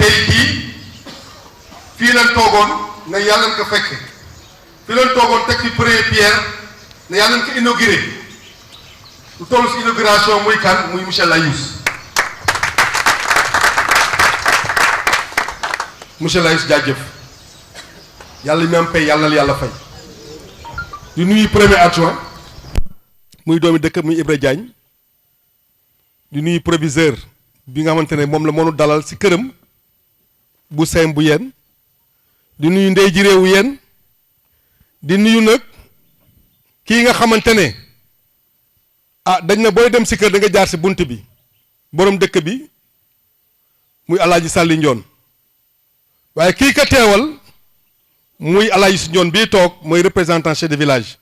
tey jii fii lañ toogoon ne yàlla nañ ko fekke fii lañ toogoon teg fi première pierre ne yàlla nañ ko inauguré lu toll si inauguration muy kan muy monsieur Layous. monsieur Layous jaajëf yàlla mi am pay yàlla na yàlla fay. di nuyu premier adjoint muy doomi dëkk muy Ibra Diagne di nuyu proviseur bi nga xamante ne moom la mënu dalal si këram bu seym bu yéen di nuyu ndey ji réewu yéen di nuyu nag kii nga xamante ne ah dañ na booy dem si kër da nga jaar si bunt bi borom dëkk bi muy Alaaji Sàlli Njoon waaye kii ka teewal muy Alaaji Si Njoon bii toog mooy représentant chef de village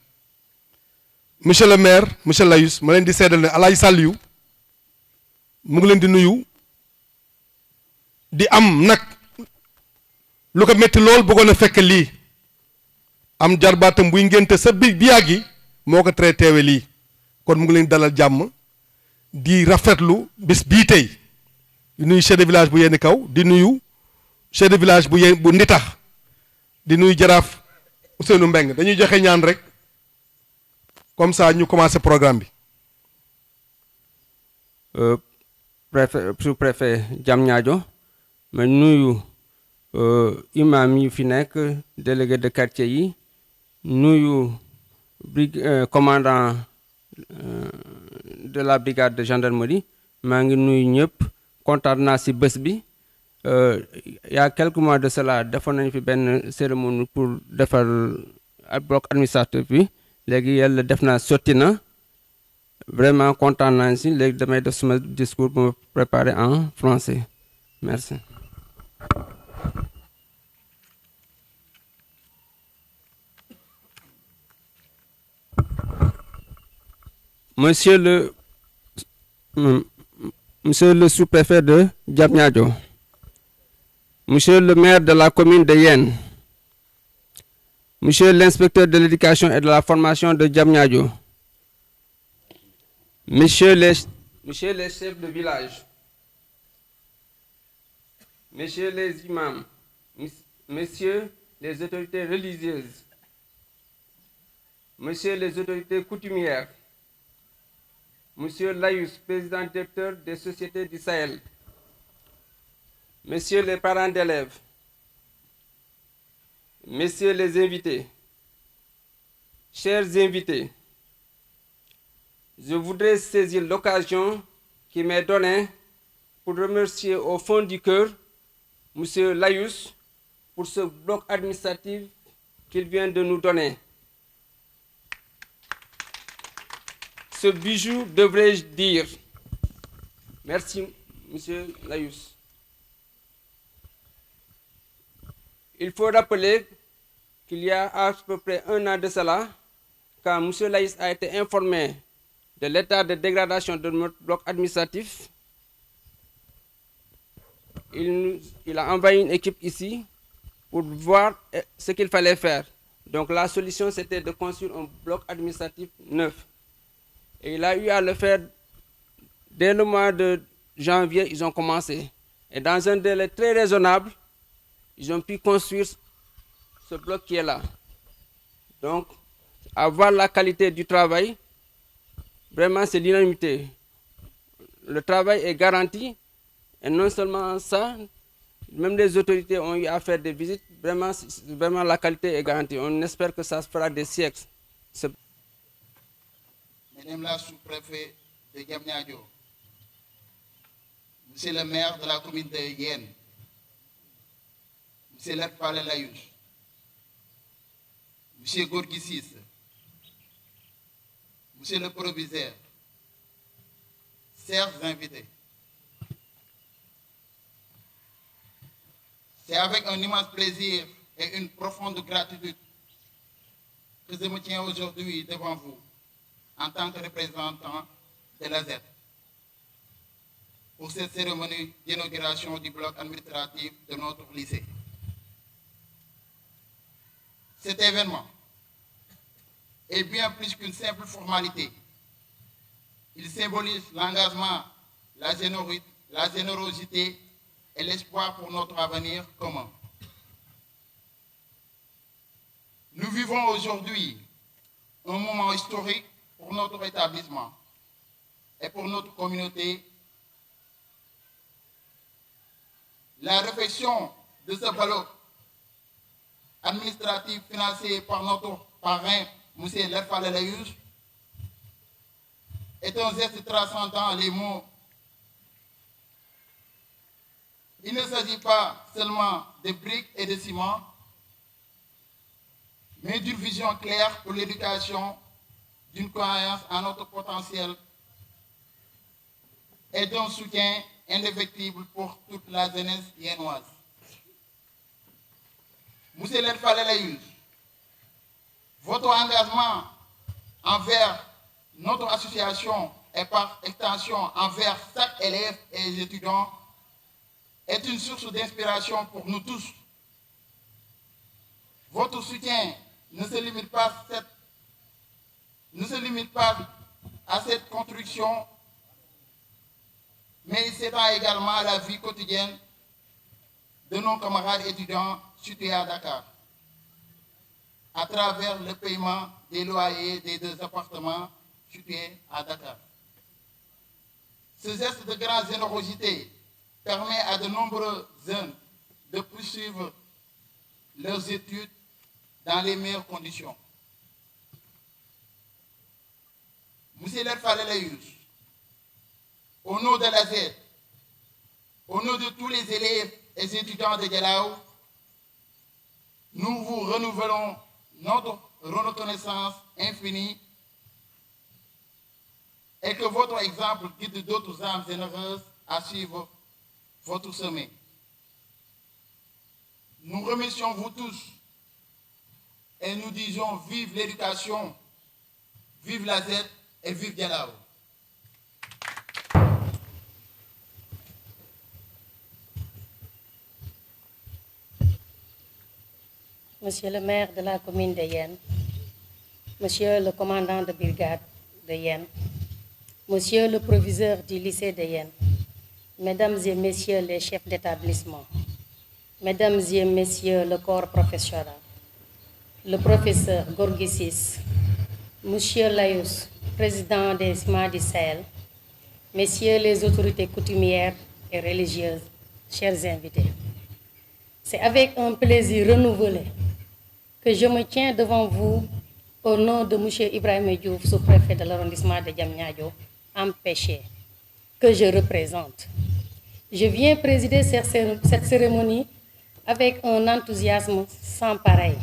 monsieur le maire monsieur Layous ma leen di seedal ne Alaaji Sàlliyu mu ngi leen di nuyu di am nag lu ko métti lool bëggoon a fekk lii am jarbaatam buy ngénte sa bi yàggi moo ko tere teewe lii kon mu ngi leen dalal jàmm di rafetlu bés bii tey di nuyu chef de village bu yenn kaw di nuyu chef de village bu nditax di nuyu jaraaf Ousseynou Mbeng dañuy joxe ñaan rek comme ça ñu commencé programme bi. préfet sous-préfet Diamniadio ma nuyu imam yi fi nekk délégué de quartier yi nuyu commandant de la brigade de gendarmerie maa ngi nuyu ñëpp kontaan naa ci bés bi. Il y a quelques mois de cela defoon nañu fi benn cérémonie pour defar bloc administratif bi léegi yàlla def naa sotti na vraiment kontaan naa si léegi damay def suma discours pour me préparer en français merci. Monsieur le sous-préfet de Diamniadio, Monsieur le maire de la commune de Yène, Monsieur l'inspecteur de l'éducation et de la formation de Diamniadio, Messieurs les chefs de village, Messieurs les imams, Messieurs les autorités religieuses, Messieurs les autorités coutumières, Monsieur Layous, président directeur des sociétés du Sahel, Messieurs les parents d'élèves, Messieurs les invités, chers invités, je voudrais saisir l'occasion qui m'est donnée pour remercier au fond du cœur Monsieur Layous pour ce bloc administratif qu'il vient de nous donner. Ce bijou, devrais-je dire. Merci, Monsieur Layous. Il faut rappeler qu'il y a à peu près un an de cela, quand M. Layous a été informé de l'état de dégradation de notre bloc administratif, il a envoyé une équipe ici pour voir ce qu'il fallait faire. Donc la solution, c'était de construire un bloc administratif neuf. Et il a eu à le faire dès le mois de janvier, ils ont commencé. Et dans un délai très raisonnable, ils ont pu construire ce bloc qui est là. Donc, avoir la qualité du travail, vraiment c'est l'unanimité. Le travail est garanti. Et non seulement ça, même les autorités ont eu à faire des visites. Vraiment la qualité est garantie. On espère que ça se fera des siècles. Madame la sous-préfet de Diamniadio, Monsieur le maire de la commune de Yène, Monsieur l'Arpale Layous, Monsieur Gourgissis, Monsieur le proviseur, chers invités, c'est avec un immense plaisir et une profonde gratitude que je me tiens aujourd'hui devant vous en tant que représentant de la Z pour cette cérémonie d'inauguration du bloc administratif de notre lycée. Cet événement est bien plus qu'une simple formalité. Il symbolise l'engagement, la générosité et l'espoir pour notre avenir commun. Nous vivons aujourd'hui un moment historique pour notre établissement et pour notre communauté. La réflexion de ce bloc administratif financé par notre parrain, M. Lerfale Layouche, est un geste transcendant les mots. Il ne s'agit pas seulement de briques et de ciment, mais d'une vision claire pour l'éducation, d'une croyance en notre potentiel et d'un soutien indéfectible pour toute la jeunesse yennoise. Monsieur Lerfale Layouche, votre engagement envers notre association et par extension envers chaque élève et étudiant est une source d'inspiration pour nous tous. Votre soutien ne se limite pas à cette construction, mais il s'étend également à la vie quotidienne de nos camarades étudiants situés à Dakar, à travers le paiement des loyers des 2 appartements situés à Dakar. Ce geste de grande générosité permet à de nombreux jeunes de poursuivre leurs études dans les meilleures conditions. Monsieur Lerfale Layouche, au nom de la Z, au nom de tous les élèves et étudiants de Dialaw, nous vous renouvelons notre reconnaissance infinie et que votre exemple guide d'autres âmes généreuses à suivre votre sommet. Nous remercions vous tous et nous disons vive l'éducation, vive la Z et vive Dialaw. Monsieur le maire de la commune de Yène, Monsieur le commandant de brigade de Yène, Monsieur le proviseur du lycée de Yène, Mesdames et Messieurs les chefs d'établissement, Mesdames et Messieurs le corps professoral, le professeur Gorgisis, Monsieur Layouche, président des CIMA du Sahel, Messieurs les autorités coutumières et religieuses, chers invités. C'est avec un plaisir renouvelé que je me tiens devant vous au nom de M. Ibrahima Diouf, sous-préfet de l'arrondissement de Diamniadio, empêché, que je représente. Je viens présider cette cérémonie avec un enthousiasme sans pareil,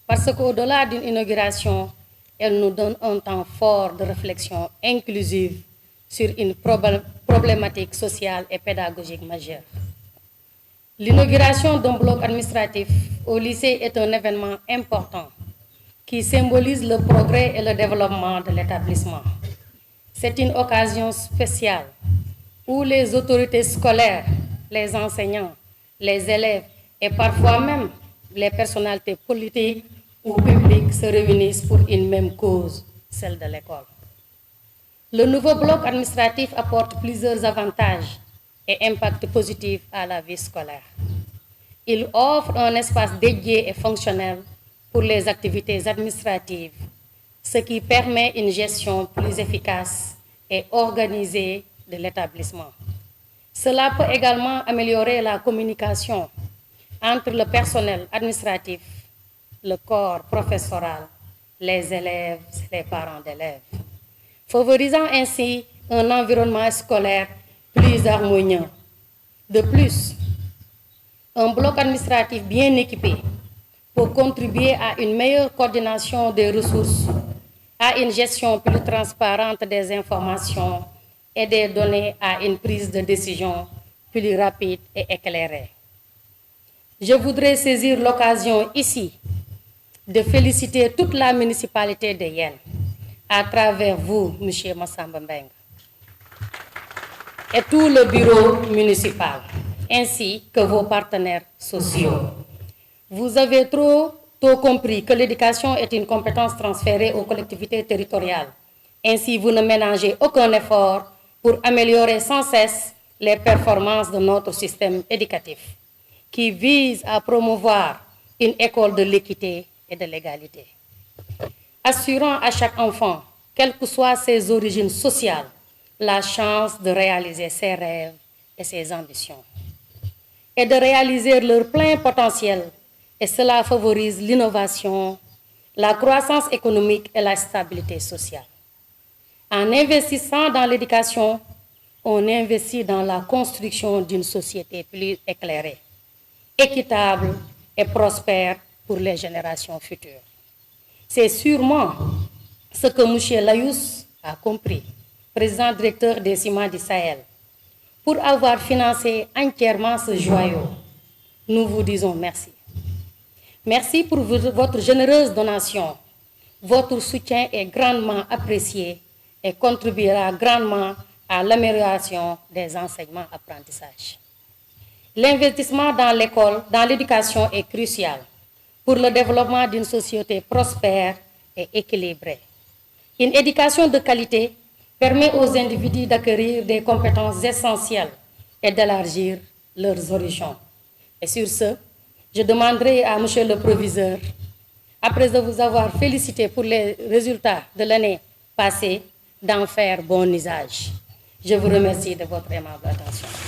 parce qu'au-delà d'une inauguration, elle nous donne un temps fort de réflexion inclusive sur une problématique sociale et pédagogique majeure. L'inauguration d'un bloc administratif au lycée est un événement important qui symbolise le progrès et le développement de l'établissement. C'est une occasion spéciale où les autorités scolaires, les enseignants, les élèves et parfois même les personnalités politiques ou publiques se réunissent pour une même cause, celle de l'école. Le nouveau bloc administratif apporte plusieurs avantages et impact positif à la vie scolaire. Il offre un espace dédié et fonctionnel pour les activités administratives, ce qui permet une gestion plus efficace et organisée de l'établissement. Cela peut également améliorer la communication entre le personnel administratif, le corps professoral, les élèves et les parents d'élèves, favorisant ainsi un environnement scolaire plus harmonieux. De plus, un bloc administratif bien équipé pour contribuer à une meilleure coordination des ressources, à une gestion plus transparente des informations et des données, à une prise de décision plus rapide et éclairée. Je voudrais saisir l'occasion ici de féliciter toute la municipalité de Yène, à travers vous, M. Massamba Mbengue, et tout le bureau municipal, ainsi que vos partenaires sociaux. Vous avez trop tôt compris que l'éducation est une compétence transférée aux collectivités territoriales. Ainsi, vous ne ménagez aucun effort pour améliorer sans cesse les performances de notre système éducatif, qui vise à promouvoir une école de l'équité et de l'égalité, assurant à chaque enfant, quelles que soient ses origines sociales, la chance de réaliser ses rêves et ses ambitions, et de réaliser leur plein potentiel, et cela favorise l'innovation, la croissance économique et la stabilité sociale. En investissant dans l'éducation, on investit dans la construction d'une société plus éclairée, équitable et prospère pour les générations futures. C'est sûrement ce que M. Layous a compris, président directeur des Ciments du Sahel, pour avoir financé entièrement ce joyau. Nous vous disons merci. Merci pour votre généreuse donation. Votre soutien est grandement apprécié et contribuera grandement à l'amélioration des enseignements-apprentissages. L'investissement dans l'école, dans l'éducation est crucial pour le développement d'une société prospère et équilibrée. Une éducation de qualité permet aux individus d'acquérir des compétences essentielles et d'élargir leurs horizons. Et sur ce, je demanderai à M. le Proviseur, après vous avoir félicité pour les résultats de l'année passée, d'en faire bon usage. Je vous remercie de votre aimable attention.